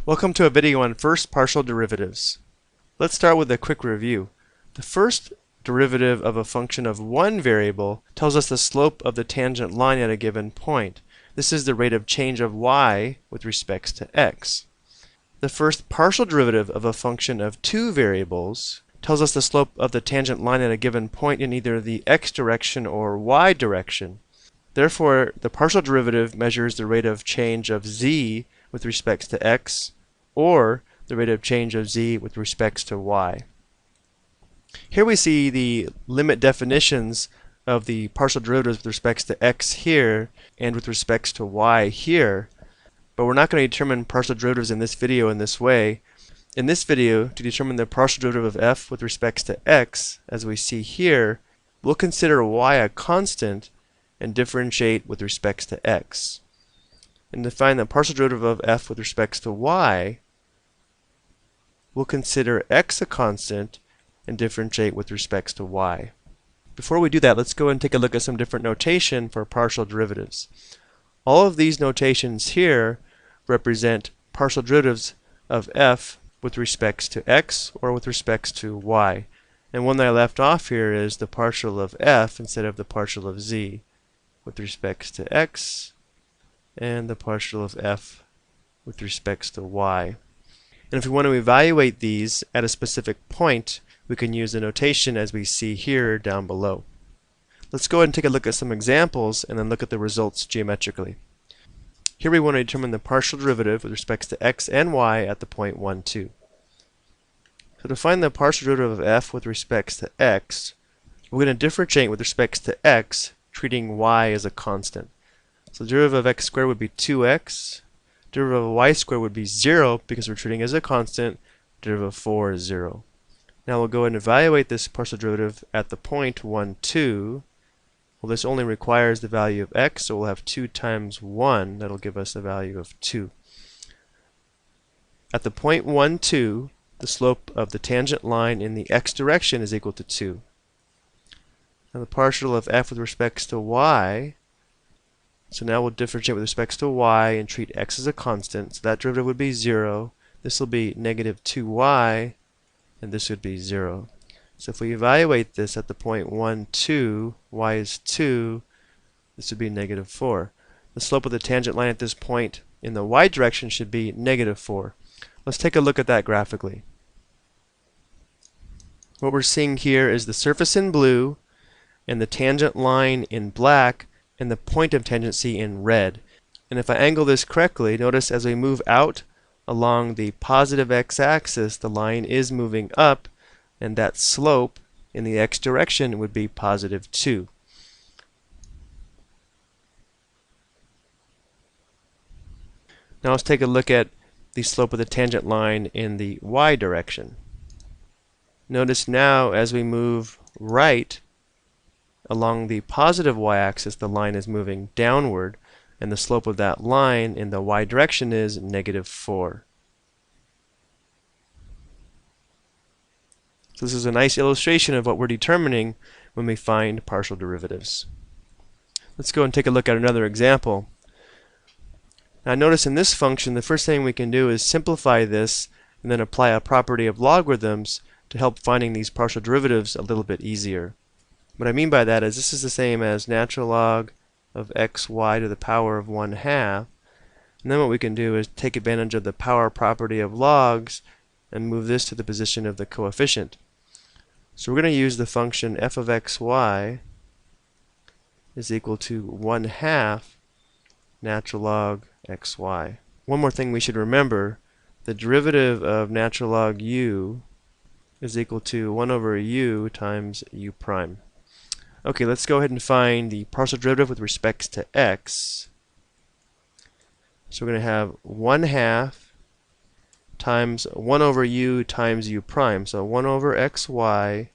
Welcome to a video on first partial derivatives. Let's start with a quick review. The first derivative of a function of one variable tells us the slope of the tangent line at a given point. This is the rate of change of y with respect to x. The first partial derivative of a function of two variables tells us the slope of the tangent line at a given point in either the x direction or y direction. Therefore, the partial derivative measures the rate of change of z with respect to x, or the rate of change of z with respect to y. Here we see the limit definitions of the partial derivatives with respect to x here and with respect to y here, but we're not going to determine partial derivatives in this video in this way. In this video, to determine the partial derivative of f with respect to x, as we see here, we'll consider y a constant and differentiate with respect to x. And to find the partial derivative of f with respect to y, we'll consider x a constant and differentiate with respect to y. Before we do that, let's go and take a look at some different notation for partial derivatives. All of these notations here represent partial derivatives of f with respects to x or with respects to y. And one that I left off here is the partial of f instead of the partial of z with respects to x, and the partial of f with respects to y. And if we want to evaluate these at a specific point, we can use the notation as we see here down below. Let's go ahead and take a look at some examples and then look at the results geometrically. Here we want to determine the partial derivative with respects to x and y at the point 1, 2. So to find the partial derivative of f with respects to x, we're going to differentiate with respects to x, treating y as a constant. So the derivative of x squared would be 2x. Derivative of y squared would be 0 because we're treating it as a constant. Derivative of 4 is 0. Now we'll go ahead and evaluate this partial derivative at the point 1, 2. Well, this only requires the value of x, so we'll have 2 times 1. That'll give us a value of 2. At the point 1, 2, the slope of the tangent line in the x direction is equal to 2. Now the partial of f with respects to y, so now we'll differentiate with respects to y and treat x as a constant. So that derivative would be 0. This will be negative 2y, and this would be 0. So if we evaluate this at the point 1, 2, y is 2, this would be negative 4. The slope of the tangent line at this point in the y direction should be negative 4. Let's take a look at that graphically. What we're seeing here is the surface in blue and the tangent line in black and the point of tangency in red. And if I angle this correctly, notice as we move out along the positive x-axis, the line is moving up, and that slope in the x direction would be positive 2. Now let's take a look at the slope of the tangent line in the y direction. Notice now as we move right along the positive y-axis, the line is moving downward, and the slope of that line in the y direction is negative 4. So this is a nice illustration of what we're determining when we find partial derivatives. Let's go and take a look at another example. Now notice in this function, the first thing we can do is simplify this and then apply a property of logarithms to help finding these partial derivatives a little bit easier. What I mean by that is this is the same as natural log of xy to the power of 1/2. And then what we can do is take advantage of the power property of logs and move this to the position of the coefficient. So we're going to use the function f of xy is equal to 1/2 natural log xy. One more thing we should remember, the derivative of natural log u is equal to 1 over u times u prime. Okay, let's go ahead and find the partial derivative with respects to x. So we're going to have 1/2 times 1 over u times u prime. So 1 over xy.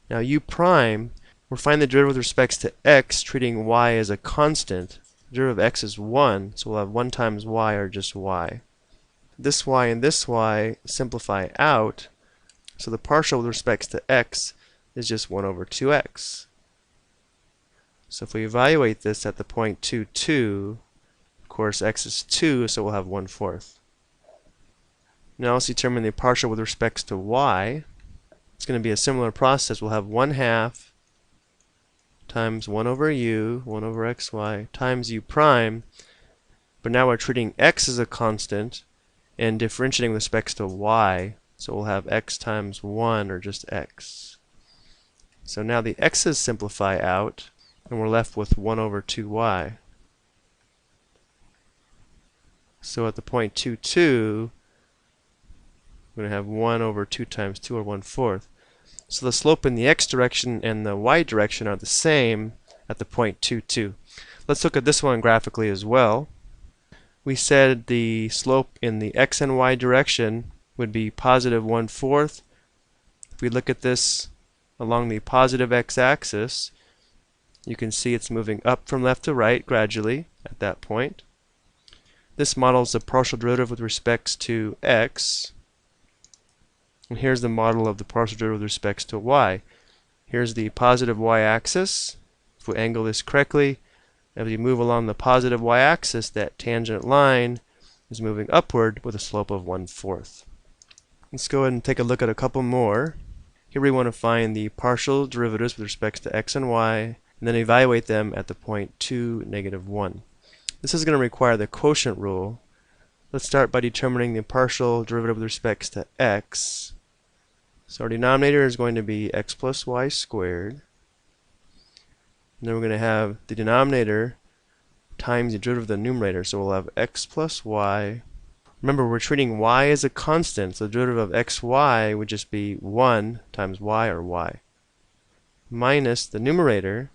Now u prime, we're finding the derivative with respects to x, treating y as a constant. The derivative of x is 1, so we'll have 1 times y or just y. This y and this y simplify out, so the partial with respects to x is just 1 over 2x. So if we evaluate this at the point 2, 2, of course x is 2, so we'll have 1/4. Now let's determine the partial with respects to y. It's going to be a similar process. We'll have 1/2 times 1 over u, 1 over xy, times u prime. But now we're treating x as a constant and differentiating with respects to y. So we'll have x times 1, or just x. So now the x's simplify out, and we're left with 1 over 2y. So at the point 2, 2, we're going to have 1 over 2 times 2, or 1/4. So the slope in the x direction and the y direction are the same at the point 2, 2. Let's look at this one graphically as well. We said the slope in the x and y direction would be positive 1/4. If we look at this along the positive x-axis, you can see it's moving up from left to right gradually at that point. This models the partial derivative with respects to x. And here's the model of the partial derivative with respects to y. Here's the positive y-axis. If we angle this correctly, as we move along the positive y-axis, that tangent line is moving upward with a slope of 1/4. Let's go ahead and take a look at a couple more. Here we want to find the partial derivatives with respect to x and y, and then evaluate them at the point 2, -1. This is going to require the quotient rule. Let's start by determining the partial derivative with respect to x. So our denominator is going to be x plus y squared. And then we're going to have the denominator times the derivative of the numerator. So we'll have x plus y. Remember, we're treating y as a constant, so the derivative of xy would just be 1 times y, or y, minus the numerator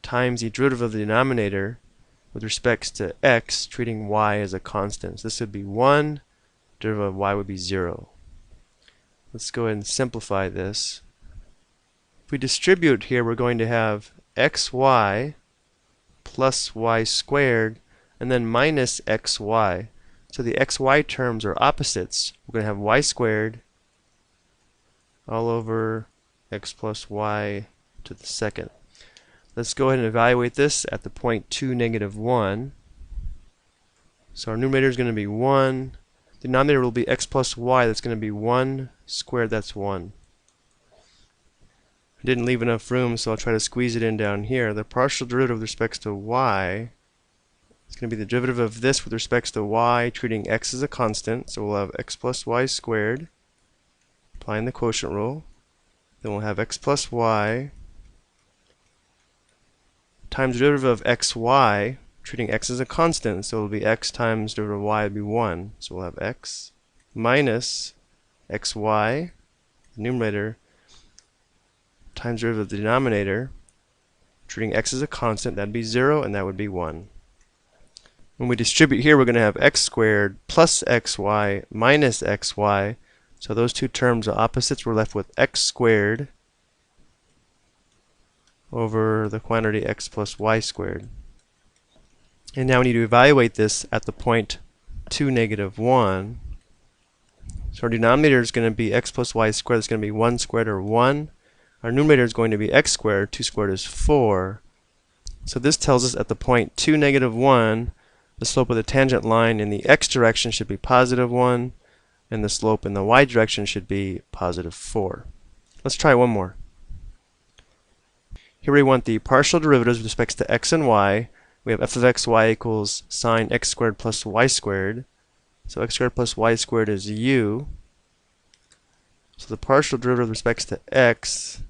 times the derivative of the denominator with respect to x, treating y as a constant. So this would be 1, derivative of y would be 0. Let's go ahead and simplify this. If we distribute here, we're going to have xy plus y squared, and then minus xy. So the xy terms are opposites. We're going to have y squared all over x plus y to the second. Let's go ahead and evaluate this at the point 2, -1. So our numerator is going to be 1. The denominator will be x plus y. That's going to be 1 squared. That's 1. I didn't leave enough room, so I'll try to squeeze it in down here. The partial derivative with respect to y is going to be the derivative of this with respect to y, treating x as a constant. So we'll have x plus y squared, applying the quotient rule. Then we'll have x plus y times the derivative of xy, treating x as a constant. So it'll be x times derivative of y would be 1. So we'll have x minus xy, the numerator, times the derivative of the denominator, treating x as a constant. That'd be 0, and that would be 1. When we distribute here, we're going to have x squared plus xy minus xy. So those two terms are opposites. We're left with x squared over the quantity x plus y squared. And now we need to evaluate this at the point 2, -1. So our denominator is going to be x plus y squared. It's going to be 1 squared, or 1. Our numerator is going to be x squared. 2 squared is 4. So this tells us at the point 2, -1, the slope of the tangent line in the x direction should be +1, and the slope in the y direction should be +4. Let's try one more. Here we want the partial derivatives with respect to x and y. We have f of xy equals sine x squared plus y squared. So x squared plus y squared is u. So the partial derivative with respect to x,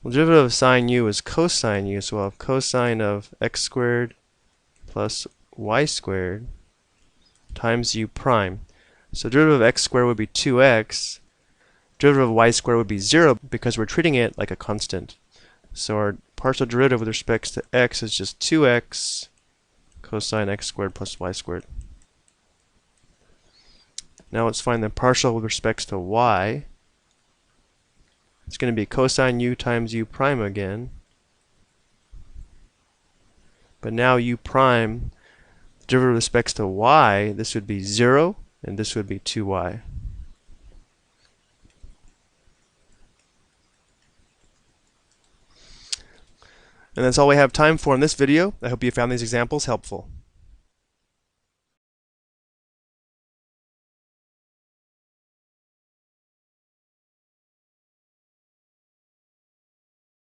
well, the derivative of sine u is cosine u. So we'll have cosine of x squared plus y squared times u prime. So derivative of x squared would be 2x. Derivative of y squared would be 0 because we're treating it like a constant. So our partial derivative with respect to x is just 2x cosine x squared plus y squared. Now let's find the partial with respect to y. It's going to be cosine u times u prime again. But now u prime, the derivative with respect to y, this would be 0, and this would be 2y. And that's all we have time for in this video. I hope you found these examples helpful.